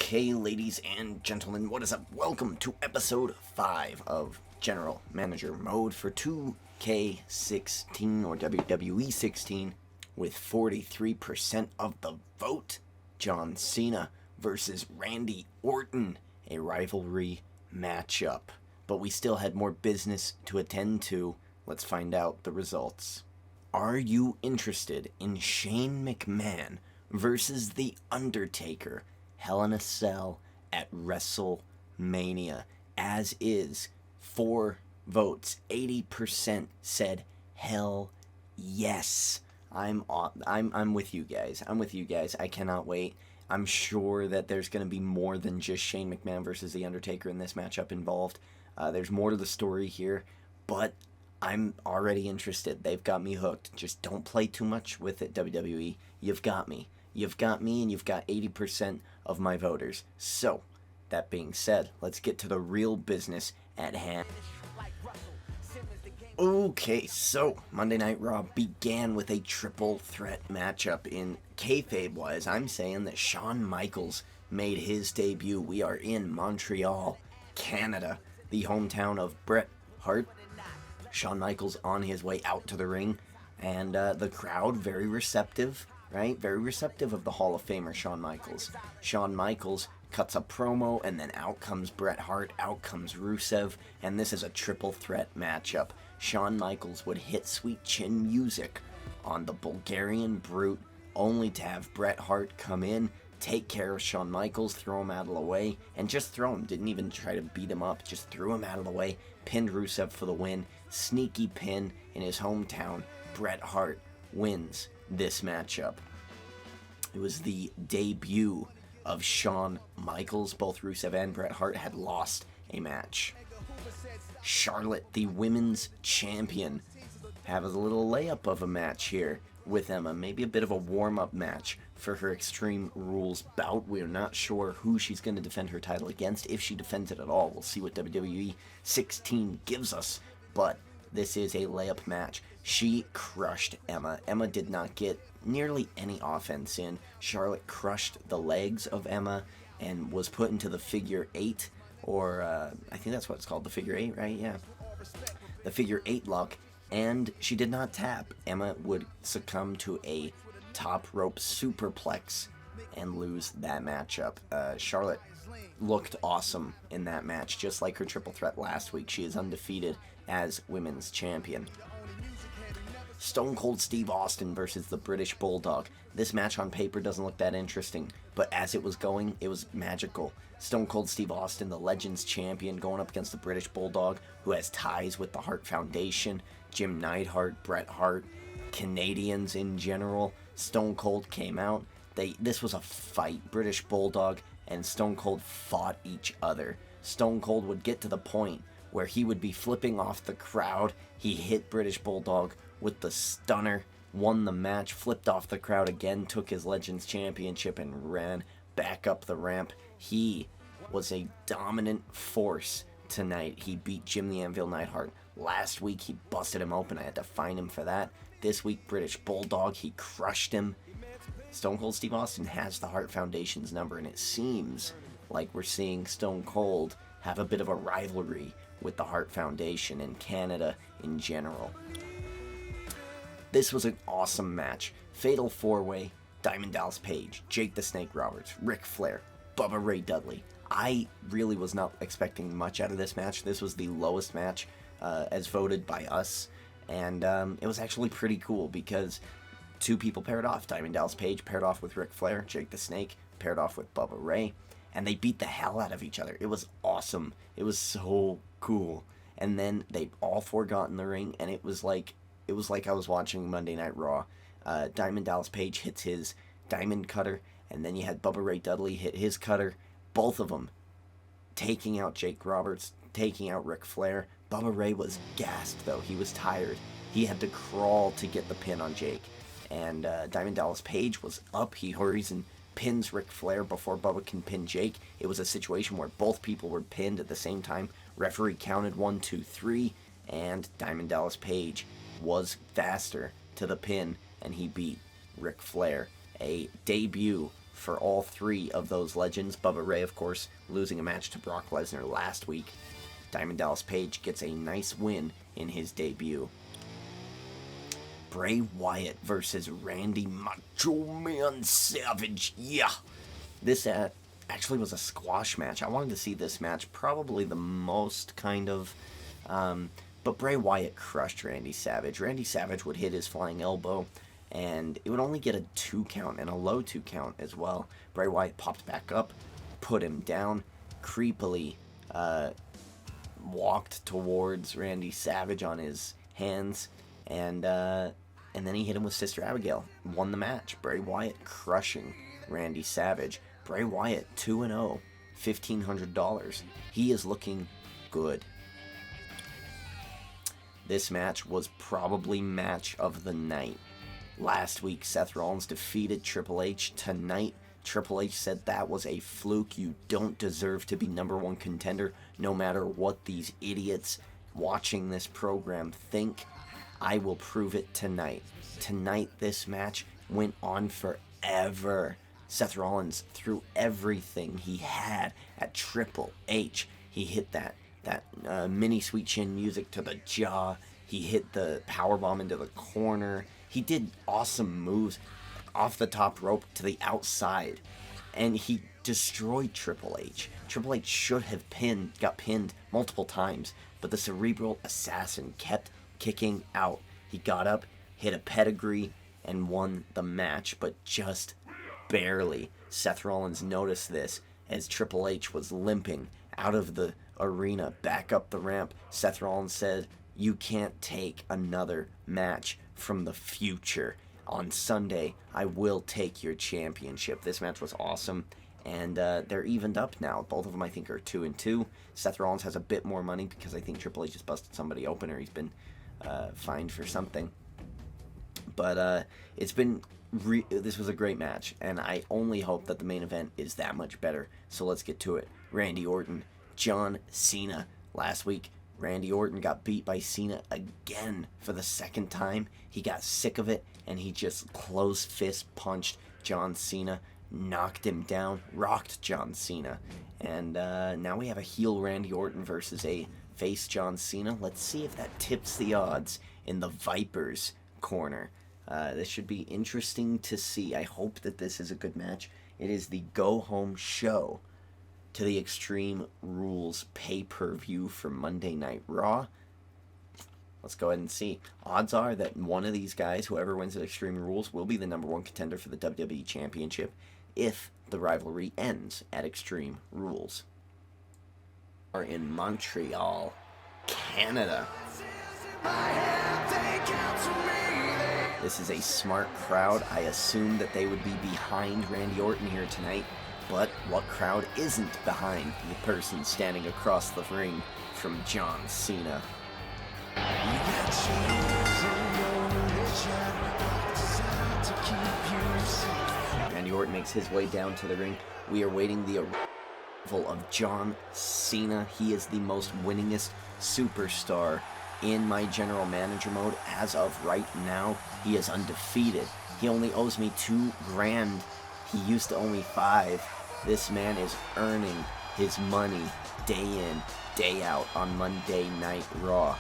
Okay, ladies and gentlemen, what is up? Welcome to episode 5 of General Manager Mode for 2K16 or WWE 16 with 43% of the vote. John Cena versus Randy Orton, a rivalry matchup. But we still had more business to attend to. Let's find out the results. Are you interested in Shane McMahon versus The Undertaker? Hell in a Cell at WrestleMania, as is 4 votes. 80% said hell yes. I'm with you guys. I cannot wait. I'm sure that there's going to be more than just Shane McMahon versus The Undertaker in this matchup involved. There's more to the story here, but I'm already interested. They've got me hooked. Just don't play too much with it, WWE. You've got me. You've got me, and you've got 80% of my voters. So, that being said, let's get to the real business at hand. Okay, so Monday Night Raw began with a triple threat matchup. In kayfabe-wise, I'm saying that Shawn Michaels made his debut. We are in Montreal, Canada, the hometown of Bret Hart. Shawn Michaels on his way out to the ring, and the crowd very receptive. Right? Very receptive of the Hall of Famer Shawn Michaels. Shawn Michaels cuts a promo, and then out comes Bret Hart, out comes Rusev, and this is a triple threat matchup. Shawn Michaels would hit Sweet Chin music on the Bulgarian Brute, only to have Bret Hart come in, take care of Shawn Michaels, throw him out of the way, and just throw him. Didn't even try to beat him up, just threw him out of the way, pinned Rusev for the win. Sneaky pin in his hometown. Bret Hart wins this matchup. It was the debut of Shawn Michaels. Both Rusev and Bret Hart had lost a match. Charlotte, the women's champion, have a little layup of a match here with Emma. Maybe a bit of a warm-up match for her Extreme Rules bout. We're not sure who she's going to defend her title against, if she defends it at all. We'll see what WWE 16 gives us, but this is a layup match. She crushed Emma. Emma did not get nearly any offense in. Charlotte crushed the legs of Emma and was put into the figure 8, or I think that's what it's called, the figure 8, right? Yeah. The figure 8 lock, and she did not tap. Emma would succumb to a top rope superplex and lose that matchup. Charlotte looked awesome in that match, just like her triple threat last week. She is undefeated as women's champion. Stone Cold Steve Austin versus the British Bulldog. This match on paper doesn't look that interesting, but as it was going, it was magical. Stone Cold Steve Austin, the Legends champion, going up against the British Bulldog, who has ties with the Hart Foundation, Jim Neidhart, Bret Hart, Canadians in general. Stone Cold came out. This was a fight. British Bulldog and Stone Cold fought each other. Stone Cold would get to the point where he would be flipping off the crowd. He hit British Bulldog with the stunner, won the match, flipped off the crowd again, took his Legends Championship, and ran back up the ramp. He was a dominant force tonight. He beat Jim the Anvil Neidhart. Last week, he busted him open. I had to find him for that. This week, British Bulldog, he crushed him. Stone Cold Steve Austin has the Hart Foundation's number, and it seems like we're seeing Stone Cold have a bit of a rivalry with the Hart Foundation and Canada in general. This was an awesome match. Fatal 4-way, Diamond Dallas Page, Jake the Snake Roberts, Ric Flair, Bubba Ray Dudley. I really was not expecting much out of this match. This was the lowest match as voted by us, and it was actually pretty cool because 2 people paired off. Diamond Dallas Page paired off with Ric Flair, Jake the Snake paired off with Bubba Ray, and they beat the hell out of each other. It was awesome. It was so cool. And then they all 4 got in the ring, and it was like I was watching Monday Night Raw. Diamond Dallas Page hits his diamond cutter, and then you had Bubba Ray Dudley hit his cutter. Both of them taking out Jake Roberts, taking out Ric Flair. Bubba Ray was gassed, though. He was tired. He had to crawl to get the pin on Jake. And Diamond Dallas Page was up. He hurries and pins Ric Flair before Bubba can pin Jake. It was a situation where both people were pinned at the same time. Referee counted 1, 2, 3, and Diamond Dallas Page was faster to the pin, and he beat Ric Flair. A debut for all three of those legends. Bubba Ray, of course, losing a match to Brock Lesnar last week. Diamond Dallas Page gets a nice win in his debut. Bray Wyatt versus Randy Macho Man Savage. Yeah. This actually was a squash match. I wanted to see this match probably the most, kind of. But Bray Wyatt crushed Randy Savage. Randy Savage would hit his flying elbow, and it would only get a 2 count, and a low 2 count as well. Bray Wyatt popped back up, put him down, creepily walked towards Randy Savage on his hands, and then he hit him with Sister Abigail. Won the match. Bray Wyatt crushing Randy Savage. Bray Wyatt 2-0, $1,500. He is looking good. This match was probably match of the night. Last week, Seth Rollins defeated Triple H. Tonight, Triple H said that was a fluke. You don't deserve to be #1 contender, no matter what these idiots watching this program think. I will prove it tonight. Tonight, this match went on forever. Seth Rollins threw everything he had at Triple H. He hit that mini sweet chin music to the jaw. He hit the powerbomb into the corner. He did awesome moves off the top rope to the outside, and he destroyed Triple H. Triple H should have got pinned multiple times, but the cerebral assassin kept kicking out. He got up, hit a pedigree, and won the match, but just barely. Seth Rollins noticed this as Triple H was limping out of the arena, back up the ramp. Seth Rollins said, "You can't take another match from the future. On Sunday, I will take your championship." This match was awesome, and they're evened up now. Both of them, I think, are 2-2. Seth Rollins has a bit more money because I think Triple H just busted somebody open, or he's been fined for something. But this was a great match, and I only hope that the main event is that much better. So let's get to it. Randy Orton, John Cena. Last week, Randy Orton got beat by Cena again for the second time. He got sick of it, and he just close fist punched John Cena, knocked him down, rocked John Cena. And now we have a heel Randy Orton versus a face John Cena. Let's see if that tips the odds in the Viper's corner. This should be interesting to see. I hope that this is a good match. It is the go-home show to the Extreme Rules pay-per-view for Monday Night Raw. Let's go ahead and see. Odds are that one of these guys, whoever wins at Extreme Rules, will be the #1 contender for the WWE Championship if the rivalry ends at Extreme Rules. We're in Montreal, Canada. This is a smart crowd. I assumed that they would be behind Randy Orton here tonight. But what crowd isn't behind the person standing across the ring from John Cena? Randy Orton makes his way down to the ring. We are waiting the arrival of John Cena. He is the most winningest superstar in my general manager mode. As of right now, he is undefeated. He only owes me $2,000. He used to owe me $5,000. This man is earning his money day in, day out on Monday Night Raw.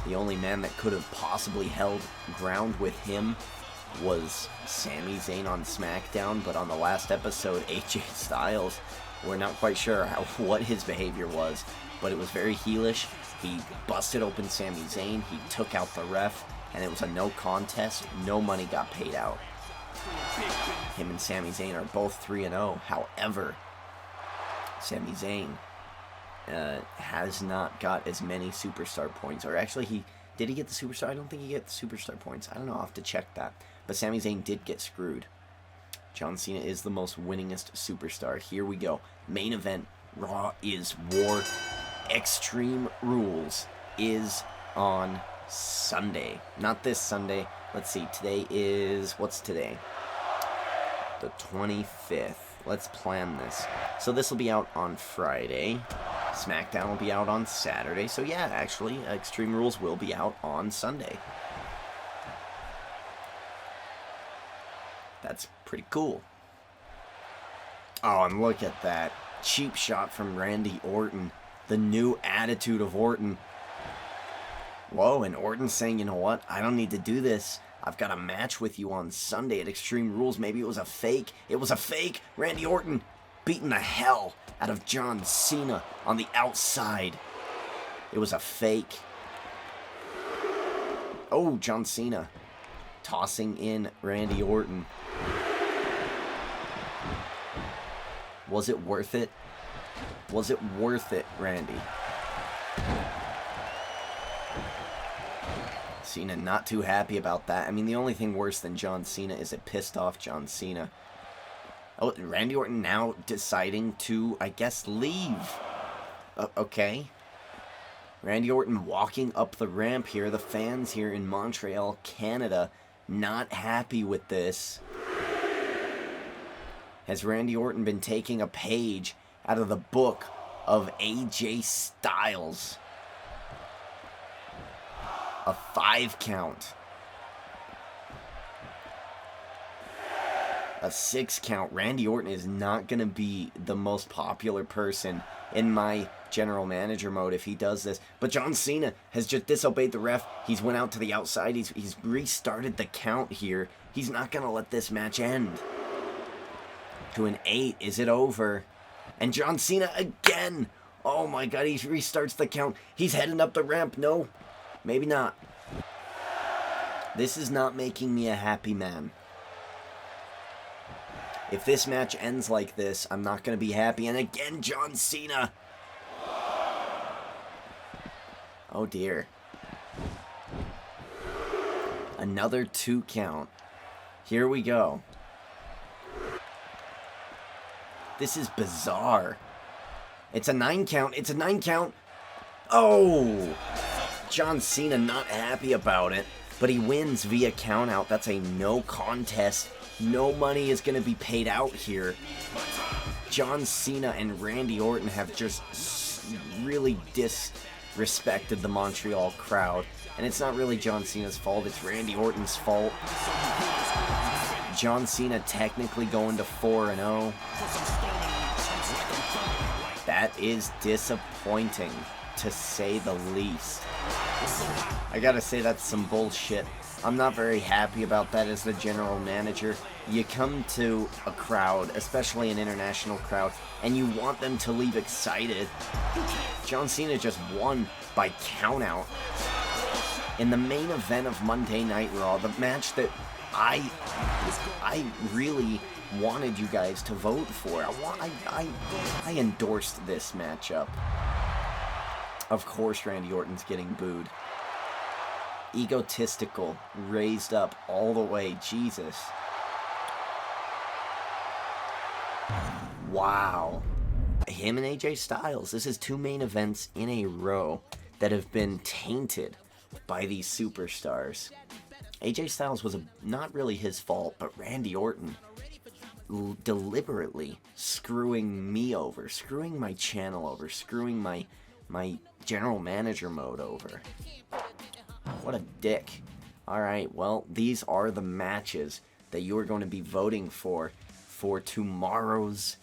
The only man that could have possibly held ground with him was Sami Zayn on Smackdown, but on the last episode, AJ Styles, we're not quite sure what his behavior was, but it was very heelish. He busted open Sami Zayn, he took out the ref, and it was a no contest. No money got paid out. Him and Sami Zayn are both 3-0. However, Sami Zayn has not got as many superstar points. Or actually, did he get the superstar? I don't think he got the superstar points. I don't know. I'll have to check that. But Sami Zayn did get screwed. John Cena is the most winningest superstar. Here we go. Main event. Raw is War. Extreme Rules is on Sunday. Not this Sunday. Let's see. Today is... What's today? The 25th. Let's plan this. So this will be out on Friday. Smackdown will be out on Saturday. So yeah, actually, Extreme Rules will be out on Sunday. That's pretty cool. Oh, and look at that. Cheap shot from Randy Orton. The new attitude of Orton. Whoa, and Orton's saying, you know what? I don't need to do this. I've got a match with you on Sunday at Extreme Rules. Maybe it was a fake. It was a fake. Randy Orton beating the hell out of John Cena on the outside. It was a fake. Oh, John Cena tossing in Randy Orton. Was it worth it? Was it worth it, Randy? Cena not too happy about that. I mean, the only thing worse than John Cena is it pissed off John Cena. Oh, Randy Orton now deciding to, I guess, leave. Okay. Randy Orton walking up the ramp here. The fans here in Montreal, Canada, not happy with this. Has Randy Orton been taking a page out of the book of AJ Styles? A 5 count. A 6 count. Randy Orton is not going to be the most popular person in my general manager mode if he does this. But John Cena has just disobeyed the ref. He's went out to the outside. He's restarted the count here. He's not going to let this match end. To an 8. Is it over? And John Cena again. Oh my God, he restarts the count. He's heading up the ramp. No, maybe not. This is not making me a happy man. If this match ends like this, I'm not going to be happy. And again, John Cena. Oh dear. Another 2 count. Here we go. This is bizarre. It's a 9 count. It's a 9 count. Oh! John Cena not happy about it, but he wins via count out. That's a no contest. No money is going to be paid out here. John Cena and Randy Orton have just really disrespected the Montreal crowd. And it's not really John Cena's fault. It's Randy Orton's fault. John Cena technically going to 4-0. That is disappointing, to say the least. I gotta say that's some bullshit. I'm not very happy about that as the general manager. You come to a crowd, especially an international crowd, and you want them to leave excited. John Cena just won by countout in the main event of Monday Night Raw, the match that I really wanted you guys to vote for. I endorsed this matchup. Of course Randy Orton's getting booed. Egotistical, raised up all the way. Jesus. Wow. Him and AJ Styles. This is 2 main events in a row that have been tainted by these superstars. AJ Styles was not really his fault, but Randy Orton deliberately screwing me over, screwing my channel over, screwing my general manager mode over. What a dick. Alright, well, these are the matches that you are going to be voting for tomorrow's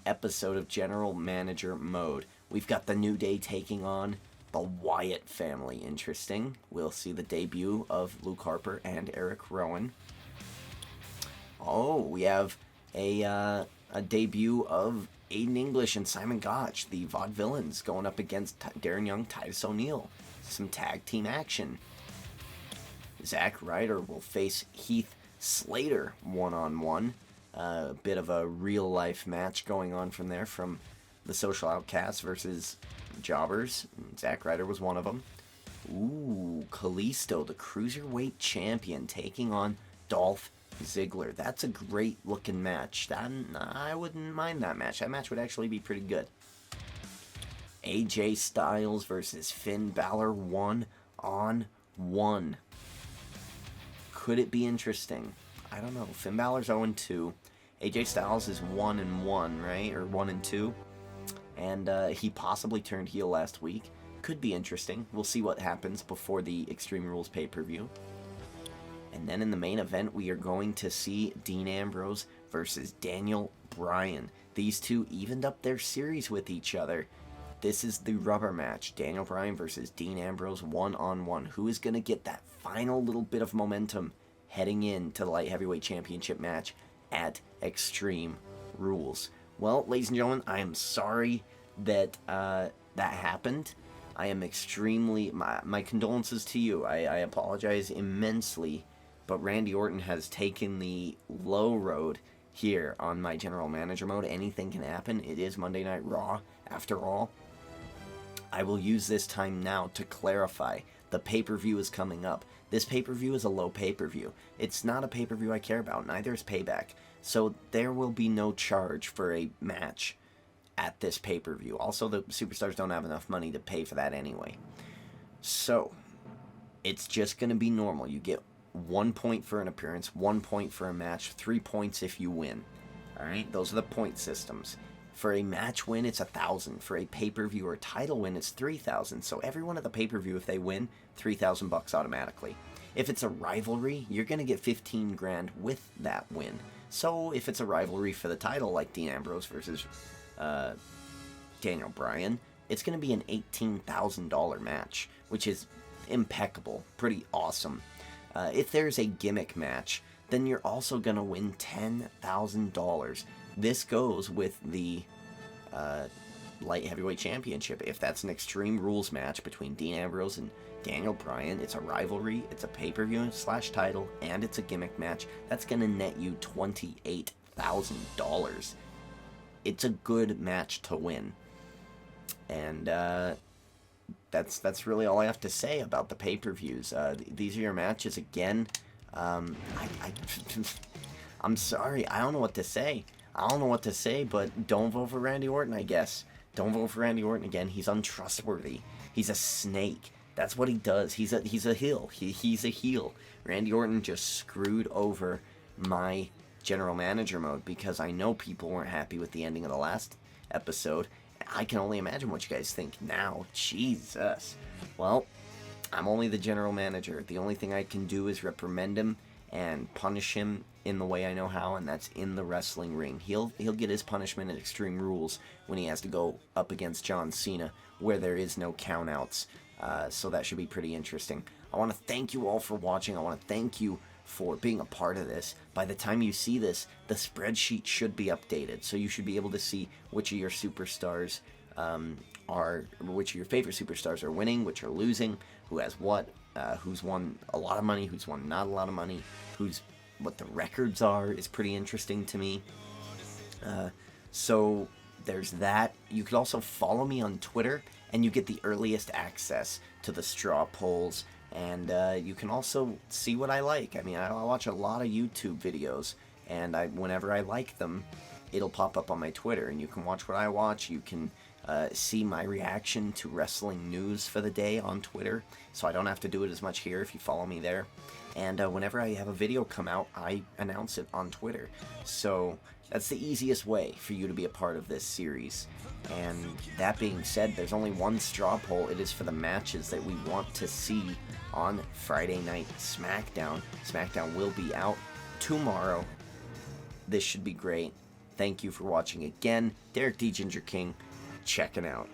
episode of General Manager Mode. We've got the New Day taking on the Wyatt family. Interesting. We'll see the debut of Luke Harper and Eric Rowan. Oh, we have a debut of Aiden English and Simon Gotch, the Vaudevillains, going up against Darren Young, Titus O'Neil. Some tag team action. Zack Ryder will face Heath Slater one-on-one. A bit of a real-life match going on from there, from the Social Outcasts versus Jobbers. Zack Ryder was one of them. Ooh, Kalisto, the Cruiserweight Champion, taking on Dolph Ziggler. That's a great-looking match. I wouldn't mind that match. That match would actually be pretty good. AJ Styles versus Finn Balor 1-on-1. Could it be interesting? I don't know. Finn Balor's 0-2. AJ Styles is 1-1, right? Or 1-2. And he possibly turned heel last week. Could be interesting. We'll see what happens before the Extreme Rules pay-per-view. And then in the main event, we are going to see Dean Ambrose versus Daniel Bryan. These two evened up their series with each other. This is the rubber match. Daniel Bryan versus Dean Ambrose one-on-one. Who is going to get that final little bit of momentum heading into the Light Heavyweight Championship match at Extreme Rules? Well, ladies and gentlemen, I am sorry that that happened. I am extremely... My condolences to you. I apologize immensely. But Randy Orton has taken the low road here on my general manager mode. Anything can happen. It is Monday Night Raw, after all. I will use this time now to clarify. The pay-per-view is coming up. This pay-per-view is a low pay-per-view. It's not a pay-per-view I care about. Neither is Payback. So there will be no charge for a match at this pay-per-view. Also, the superstars don't have enough money to pay for that anyway. So, it's just going to be normal. You get 1 point for an appearance, 1 point for a match, 3 points if you win. Alright, those are the point systems. For a match win, it's 1,000. For a pay-per-view or title win, it's 3,000. So everyone at the pay-per-view, if they win, $3,000 automatically. If it's a rivalry, you're going to get 15 grand with that win. So if it's a rivalry for the title, like Dean Ambrose versus Daniel Bryan, it's going to be an $18,000 match, which is impeccable, pretty awesome. If there's a gimmick match, then you're also going to win $10,000. This goes with the Light Heavyweight Championship. If that's an Extreme Rules match between Dean Ambrose and Daniel Bryan, it's a rivalry, it's a pay-per-view / title, and it's a gimmick match, that's going to net you $28,000. It's a good match to win. And that's really all I have to say about the pay-per-views. These are your matches again. I'm sorry, I don't know what to say. But don't vote for Randy Orton, I guess. Don't vote for Randy Orton again. He's untrustworthy. He's a snake. That's what he does. He's a heel. He's a heel. Randy Orton just screwed over my general manager mode because I know people weren't happy with the ending of the last episode. I can only imagine what you guys think now. Jesus. Well, I'm only the general manager. The only thing I can do is reprimand him and punish him in the way I know how, and that's in the wrestling ring. He'll get his punishment at Extreme Rules when he has to go up against John Cena, where there is no countouts. So that should be pretty interesting. I want to thank you all for watching. I want to thank you for being a part of this. By the time you see this, the spreadsheet should be updated, so you should be able to see which of your superstars which of your favorite superstars are winning, which are losing, who has what, who's won a lot of money, who's won not a lot of money, what the records are is pretty interesting to me. So there's that. You could also follow me on Twitter, and you get the earliest access to the straw polls, and you can also see what I like. I mean, I watch a lot of YouTube videos, and whenever I like them, it'll pop up on my Twitter, and you can watch what I watch. You can see my reaction to wrestling news for the day on Twitter, so I don't have to do it as much here if you follow me there. And whenever I have a video come out, I announce it on Twitter. So that's the easiest way for you to be a part of this series. And that being said, there's only one straw poll. It is for the matches that we want to see on Friday Night Smackdown. Smackdown will be out tomorrow. This should be great. Thank you for watching again. Derek D. Ginger King, checking out.